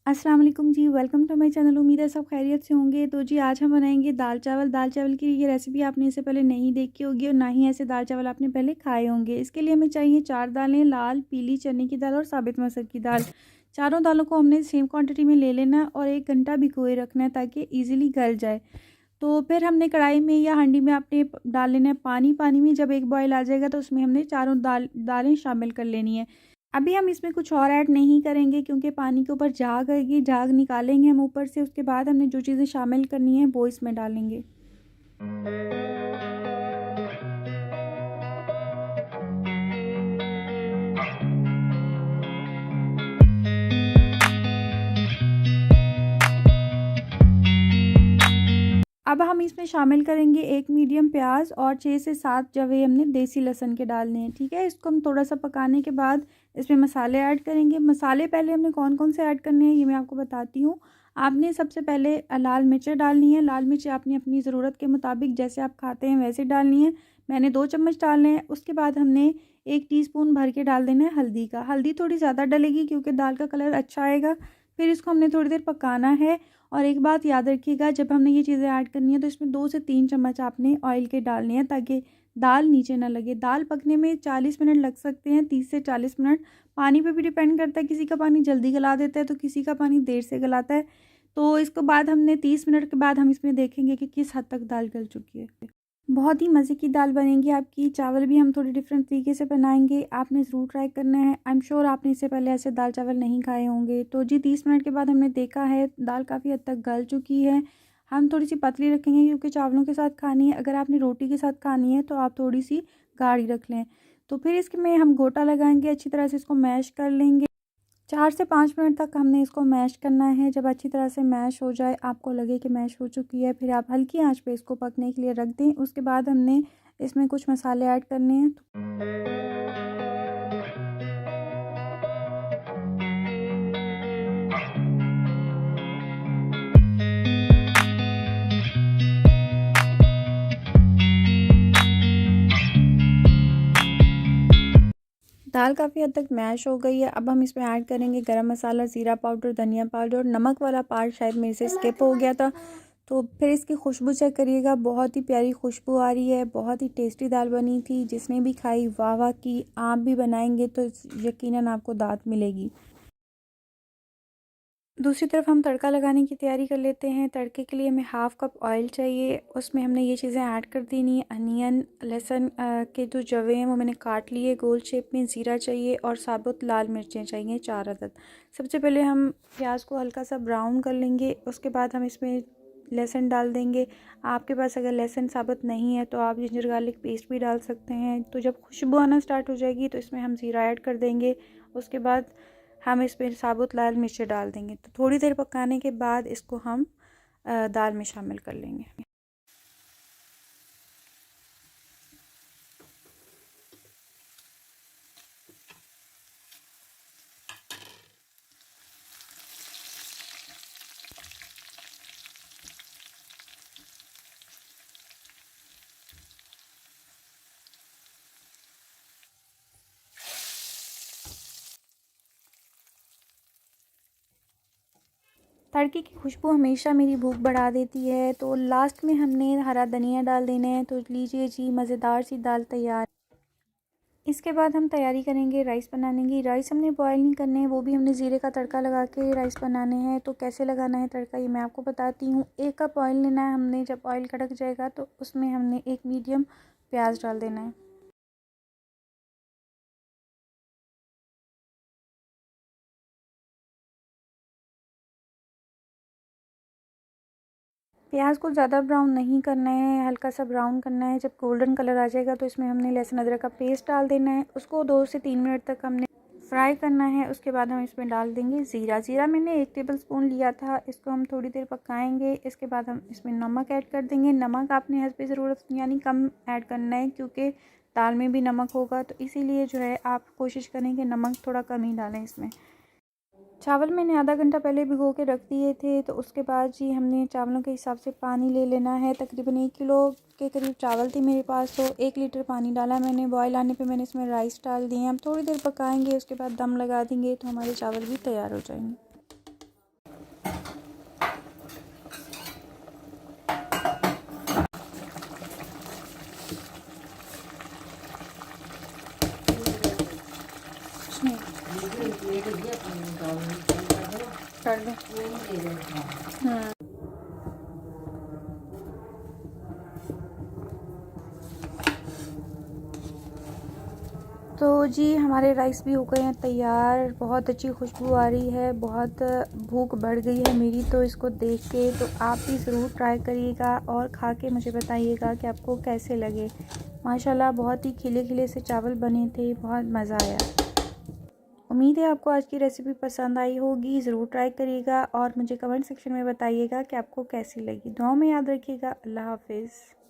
अस्सलाम वालेकुम जी, welcome to my channel. उम्मीद है सब खैरियत से होंगे। तो जी आज हम बनाएंगे दाल चावल। दाल चावल की ये रेसिपी आपने इससे पहले नहीं देखी होगी और ना ही ऐसे दाल चावल आपने पहले खाए होंगे। इसके लिए हमें चाहिए 4 दालें, लाल, पीली चने की दाल और साबित मसूर की दाल। चारों दालों को हमने सेम क्वांटिटी में ले लेना और 1 घंटा भिगोए रखना है ताकि ईज़िली गल जाए। तो फिर हमने कढ़ाई में या हांडी में आपने डाल लेना है पानी। पानी में जब एक बॉयल आ जाएगा तो उसमें हमने चारों दालें शामिल कर लेनी है। अभी हम इसमें कुछ और ऐड नहीं करेंगे क्योंकि पानी के ऊपर झाग आएगी, झाग निकालेंगे हम ऊपर से। उसके बाद हमने जो चीज़ें शामिल करनी है वो इसमें डालेंगे। अब हम इसमें शामिल करेंगे 1 मीडियम प्याज और 6 से 7 जवे हमने देसी लहसुन के डालने हैं। ठीक है, इसको हम थोड़ा सा पकाने के बाद इसमें मसाले ऐड करेंगे। मसाले पहले हमने कौन कौन से ऐड करने हैं ये मैं आपको बताती हूँ। आपने सबसे पहले लाल मिर्चें डालनी है। लाल मिर्चें आपने अपनी ज़रूरत के मुताबिक जैसे आप खाते हैं वैसे डालनी है। मैंने 2 चम्मच डालने हैं। उसके बाद हमने 1 टीस्पून भर के डाल देना है हल्दी का। हल्दी थोड़ी ज़्यादा डलेगी क्योंकि दाल का कलर अच्छा आएगा। फिर इसको हमने थोड़ी देर पकाना है। और एक बात याद रखिएगा, जब हमने ये चीज़ें ऐड करनी है तो इसमें 2 से 3 चम्मच आपने ऑयल के डालने हैं ताकि दाल नीचे ना लगे। दाल पकने में 40 मिनट लग सकते हैं, 30 से 40 मिनट। पानी पे भी डिपेंड करता है, किसी का पानी जल्दी गला देता है तो किसी का पानी देर से गलाता है। तो इसके बाद हमने 30 मिनट के बाद हम इसमें देखेंगे कि किस हद तक दाल गल चुकी है। बहुत ही मज़े की दाल बनेगी आपकी। चावल भी हम थोड़ी डिफरेंट तरीके से बनाएंगे, आपने ज़रूर ट्राई करना है। आई एम श्योर आपने इससे पहले ऐसे दाल चावल नहीं खाए होंगे। तो जी 30 मिनट के बाद हमने देखा है दाल काफ़ी हद तक गल चुकी है। हम थोड़ी सी पतली रखेंगे क्योंकि चावलों के साथ खानी है। अगर आपने रोटी के साथ खानी है तो आप थोड़ी सी गाढ़ी रख लें। तो फिर इसमें हम गोटा लगाएंगे, अच्छी तरह से इसको मैश कर लेंगे। 4 से 5 मिनट तक हमने इसको मैश करना है। जब अच्छी तरह से मैश हो जाए, आपको लगे कि मैश हो चुकी है, फिर आप हल्की आंच पे इसको पकने के लिए रख दें। उसके बाद हमने इसमें कुछ मसाले ऐड करने हैं। दाल काफ़ी हद तक मैश हो गई है। अब हम इसमें ऐड करेंगे गरम मसाला, ज़ीरा पाउडर, धनिया पाउडर और नमक वाला पार्ट शायद मेरे से स्किप हो गया था। तो फिर इसकी खुशबू चेक करिएगा, बहुत ही प्यारी खुशबू आ रही है। बहुत ही टेस्टी दाल बनी थी, जिसने भी खाई वाह वाह की। आप भी बनाएंगे तो यकीनन आपको दाद मिलेगी। दूसरी तरफ हम तड़का लगाने की तैयारी कर लेते हैं। तड़के के लिए हमें हाफ़ कप ऑयल चाहिए। उसमें हमने ये चीज़ें ऐड कर देनी है। अनियन, लहसुन के जो जवे हैं वो मैंने काट लिए गोल शेप में। ज़ीरा चाहिए और साबुत लाल मिर्चें चाहिए 4 अदद। सबसे पहले हम प्याज को हल्का सा ब्राउन कर लेंगे। उसके बाद हम इसमें लहसुन डाल देंगे। आपके पास अगर लहसुन साबुत नहीं है तो आप जिंजर गार्लिक पेस्ट भी डाल सकते हैं। तो जब खुशबू आना स्टार्ट हो जाएगी तो इसमें हम ज़ीरा ऐड कर देंगे। उसके बाद हम इसमें साबुत लाल मिर्च डाल देंगे। तो थोड़ी देर पकाने के बाद इसको हम दाल में शामिल कर लेंगे। तड़के की खुशबू हमेशा मेरी भूख बढ़ा देती है। तो लास्ट में हमने हरा धनिया डाल देना है। तो लीजिए जी, मज़ेदार सी दाल तैयार। इसके बाद हम तैयारी करेंगे राइस बनाने की। राइस हमने बॉयल नहीं करने हैं, वो भी हमने ज़ीरे का तड़का लगा के राइस बनाने हैं। तो कैसे लगाना है तड़का ये मैं आपको बताती हूँ। 1 कप ऑयल लेना है हमने। जब ऑयल कड़क जाएगा तो उसमें हमने 1 मीडियम प्याज डाल देना है। प्याज को ज़्यादा ब्राउन नहीं करना है, हल्का सा ब्राउन करना है। जब गोल्डन कलर आ जाएगा तो इसमें हमने लहसुन अदरक का पेस्ट डाल देना है। उसको 2 से 3 मिनट तक हमने फ्राई करना है। उसके बाद हम इसमें डाल देंगे ज़ीरा। ज़ीरा मैंने 1 टेबलस्पून लिया था। इसको हम थोड़ी देर पकाएंगे। इसके बाद हम इसमें नमक ऐड कर देंगे। नमक आपने हस्बे ज़रूरत यानी कम ऐड करना है क्योंकि दाल में भी नमक होगा। तो इसीलिए जो है आप कोशिश करें कि नमक थोड़ा कम ही डालें इसमें। चावल मैंने आधा घंटा पहले भिगो के रख दिए थे। तो उसके बाद जी हमने चावलों के हिसाब से पानी ले लेना है। तकरीबन 1 किलो के करीब चावल थे मेरे पास, तो 1 लीटर पानी डाला मैंने। बॉयल आने पे मैंने इसमें राइस डाल दिए। हम थोड़ी देर पकाएंगे, उसके बाद दम लगा देंगे तो हमारे चावल भी तैयार हो जाएंगे। कर दो। तो जी हमारे राइस भी हो गए हैं तैयार। बहुत अच्छी खुशबू आ रही है, बहुत भूख बढ़ गई है मेरी तो इसको देख के। तो आप भी ज़रूर ट्राई करिएगा और खा के मुझे बताइएगा कि आपको कैसे लगे। माशाल्लाह बहुत ही खिले खिले से चावल बने थे, बहुत मज़ा आया। उम्मीद है आपको आज की रेसिपी पसंद आई होगी। ज़रूर ट्राई करिएगा और मुझे कमेंट सेक्शन में बताइएगा कि आपको कैसी लगी। दुआ में याद रखिएगा। अल्लाह हाफिज़।